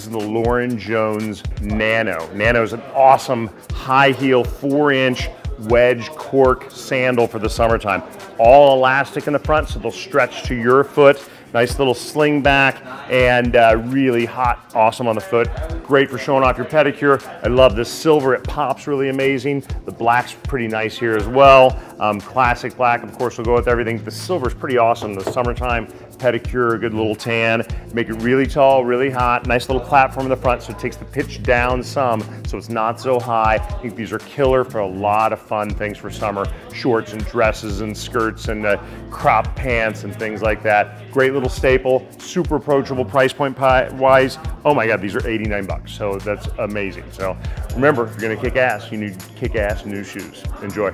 This is the Lauren Jones Nano. Nano is an awesome high heel 4-inch wedge cork sandal for the summertime. All elastic in the front, so they'll stretch to your foot. Nice little sling back and really hot, awesome on the foot. Great for showing off your pedicure. I love this silver, it pops really amazing. The black's pretty nice here as well. Classic black, of course, will go with everything. The silver's pretty awesome in the summertime. Pedicure, a good little tan. Make it really tall, really hot. Nice little platform in the front, so it takes the pitch down some, so it's not so high. I think these are killer for a lot of fun things for summer. Shorts and dresses and skirts and crop pants and things like that. Great little staple, super approachable price point wise. Oh my God, these are 89 bucks, so that's amazing. So remember, if you're gonna kick ass, you need kick ass new shoes. Enjoy.